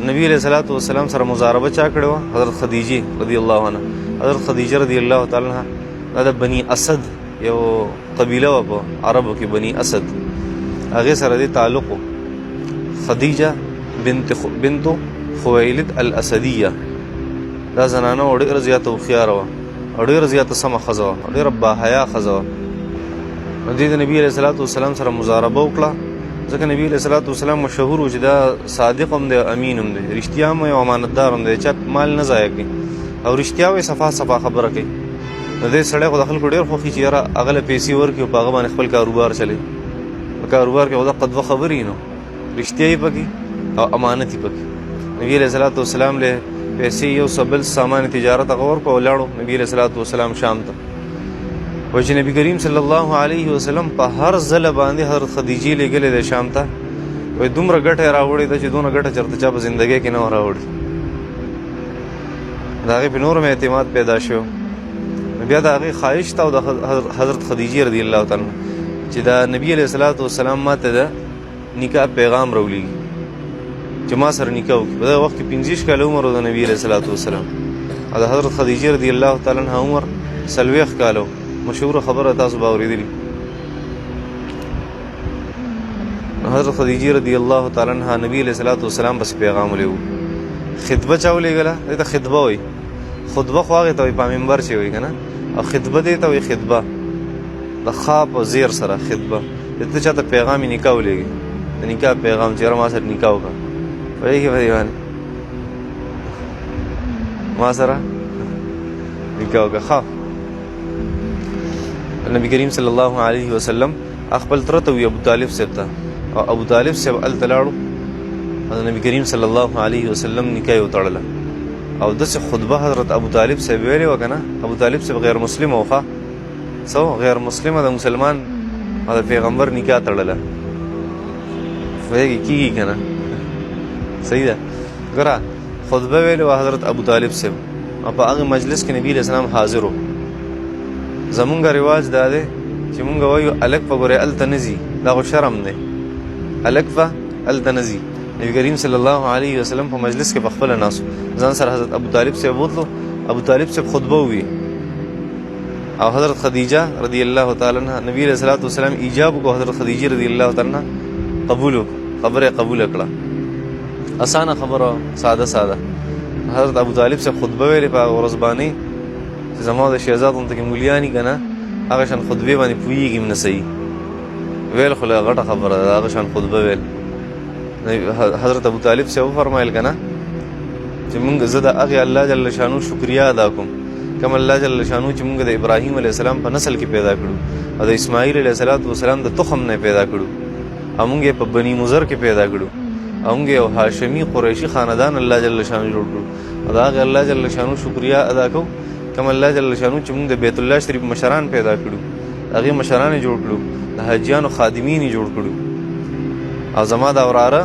نبی علیہ الصلوۃ والسلام سره مزاربه چا کړو؟ حضرت خدیجه رضی الله عنها. حضرت خدیجه رضی الله تعالی عنها دا بنی اسد یو قبیله و په عربو کې، بنی اسد، هغه سره د تعلق خدیجه بنت خویلد الاسدیه. دا زنانه ډېره زیاته هوښیاره وه او ډېره زیاته سمه ښځه وه او ډېره باحیا ښځه وه. دوی د نبي علیه الصلاۃ والسلام سره مزاربه وکړه، ځکه نبی علیه الصلاۃ والسلام مشهور و چې دا صادق هم دی، امین هم دی، رښتیا هم او امانتدار هم دی، چا مال نه ضایع کوي او رښتیا وایي، صفا خبره کوي. نو دې سړی خو د خلکو ډېر خوښي چې یاره هغه له پیسې ورکړي او په هغه باندې خپل کاروبار چلوي. په کاروبار کې خو دقه دوه خبرې نو رښتیا یې پکې او امانت یې پکې. نبی علیه الصلاۃ والسلام له پیسې یو څه بل سامان تجارت هغه ورکړو او لاړو نبی علیه الصلاۃ والسلام شام ته. وایي چې نبي کریم صلی الله علیه وسلم په هر ځله باندې حضرت خدیجې لېږلې ده شام ته. وایي دومره ګټه یې راوړې ده چې دونه ګټه چېرته چا په زندګۍ کې نه وه راوړې. د هغې په نورو اعتماد پیدا شو. بیا د هغې خواهش ته او د حضرت خدیجې رضی الله تعالی چې د نبي علیه الصلاۃ والسلام ما ته د نکاح پیغام راولېږي چې ما سره نکاح وکړي. په دغه وخت کې 25 کاله عمر و د نبي علیه الصلاۃ والسلام او د حضرت خدیجې رضی الله تعالی عنها عمر 40 کاله. مشهوره خبره تاسو به اورېدلي. حضرت خدیجې رضی الله تعالی عنها نبی علیه الصلاۃ والسلام بس پیغام ولېږو. خطبه چا ولېږله؟ دې ته خطبه وایي. خطبه خو هغې ته وایي په منبر چې وایي که نه، او خطبه دې ته وایي خطبه، د خا په زیر سره خطبه. ته چا ته پیغام نکاح ولېږي، د نکاح پیغام چې یاره ما سره نکاح وکړه، پوهېږې په دې باندې ما سره نکاح وکړه. ښه، نبی کریم صلی الله علیه وسلم خپل تره ته وي ابو طالب صاحب ته، او ابو طالب صاحب هلته لاړو او نبی کریم صلی الله علیه وسلم نکاح یې وتړله. او داسې خطبه حضرت ابو طالب صاحب ویلې وه که نه. ابو طالب صاحب غیر مسلم و، ښه څه غیر مسلمه، د مسلمان او د پیغمبر نکاح تړله، پوهېږي کېږي که نه، صحیح ده. ګوره خطبه ویلې وه حضرت ابو طالب صاحب او په هغې مجلس کې نبي علیه السلام حاضر و. زمونږ رواج دا دی چې مونږ وایو الک په ګورې هلته نه ځي، دا خو شرم دی، الک په هلته نه ځي. نبی کریم صلی الله علیه وسلم په مجلس کې په خپله ناستو، ځان سره حضرت ابو طالب صاحب بوتلو. ابو طالب صاحب خطبه ووي او حضرت خدیجه رضی الله تعالی عنها نبی علیه الصلاۃ والسلام ایجاب وکړو. حضرت خدیجه رضی الله تعالی عنها قبول وکړو، خبره یې قبوله کړه، اسانه خبره، ساده. حضرت ابو طالب صاحب خطبه ویلې په ورځ باندې چې زما د شهزاد غوندې کې مولیاني که نه، هغه شان خطبې باندې پوهېږي هم نه صحیح ویل، خو له غټه خبره ده هغه شان خطبه ویل. حضرت ابو طالب صاحب وفرمایل که نه چې مونږ زه د هغې الله جل شانو شکریا ادا کوم کوم الله جل شانو چې مونږ د ابراهیم علیه السلام په نسل کې پیدا کړو او د اسماعیل علیه السلام د تخم نه پیدا کړو او مونږ یې په بني مضر کې پیدا کړو او مونږ یو هاشمي قریشي خاندان الله جل شانو جوړ کړو. او د هغې الله جل شانو شکریا ادا کوو کوم الله جل شانو چې مونږ د بیت الله شریف مشران پیدا کړو، هغې مشران یې جوړ کړو، د حاجیانو خادمین یې جوړ کړو. او زما دا وراره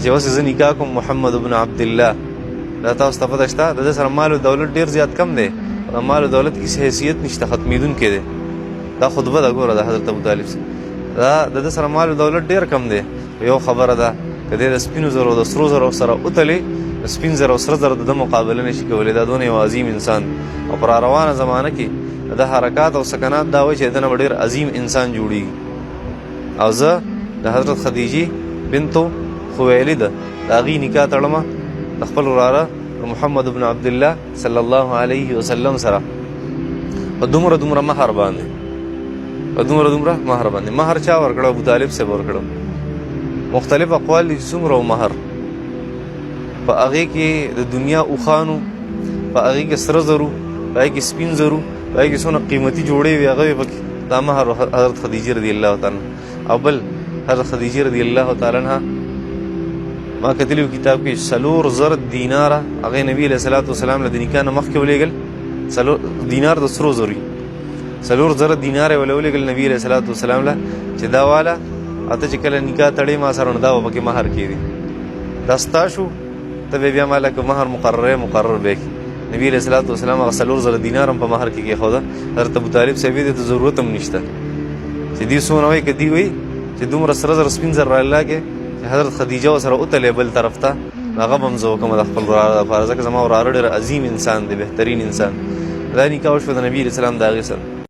چې اوس زه نکاح کوم محمد بن عبدالله، دا تاسو ته پته شته د ده سره مال و دولت ډېر زیات کم دی، د مال و دولت هېڅ حیثیت نشته، ختمېدونکی دی. دا خطبه ده ګوره د حضرت ابو طالب صاحب، دا د ده سره مال و دولت ډېر کم دی. یو خبره ده که دی د سپینو زرو د سرو زرو سره وتلې، د سپین زر او سره زر د ده مقابله نشي کولی. دا دونه یو عظیم انسان او په راروانه زمانه کې د حرکات او سکنات دا وایي چې د نه به ډېر عظیم انسان جوړېږي. او زه د حضرت خدیجې بنتو خویلد د هغې نکاح تړمه د خپل وراره محمد بن عبدالله صلی الله علیه وسلم سره په دومره مهر باندې، په دومره مهر باندې. مهر چا ورکړو؟ ابو طالب صاحب ورکړو. مختلف اقوال دي څومره و مهر. په هغې کې د دنیا اوښانو، په هغې کې سره زرو، په هغې کې سپین زرو، په هغې کې څونه قیمتي جوړې وي هغه وې پکې. دا مهر حضرت خدیجې رضی الله تعالی عنها. او بل حضرت خدیجې رضی الله تعالی عنها ما کتلی و کتاب کې 4,000 دیناره هغې نبي علیه الصلاۃ والسلام له د نکاح نه مخکې ولېږل. 4 دینار د سرو زرو 4,000 دینار یې وله ولېږل نبي علیه الصلاۃ والسلام له چې دا واله اته چې کله نکاح تړې ما سره نو دا به پکې مهر کېږي، دا ستا شو، ته به بیا ما لکه مهر مقرر به کړي. نبي علیه الصلاۃ والسلام هغه 4,000 دینار هم په مهر کې کېښوده. حضرت ابو طالب صاحب دې ته ضرورت هم نشته چې دې څونه وایي، که دې وایي چې دومره سره زر سپین زر را الله کې حضرت خدیجه ورسره وتلې بل طرف ته هغه به هم زه وکړم د خپل وراره دپاره، ځکه زما وراره ډېر عظیم انسان دی، بهترین انسان. دا نکاح وشوه د نبي علیه السلام د هغې سره.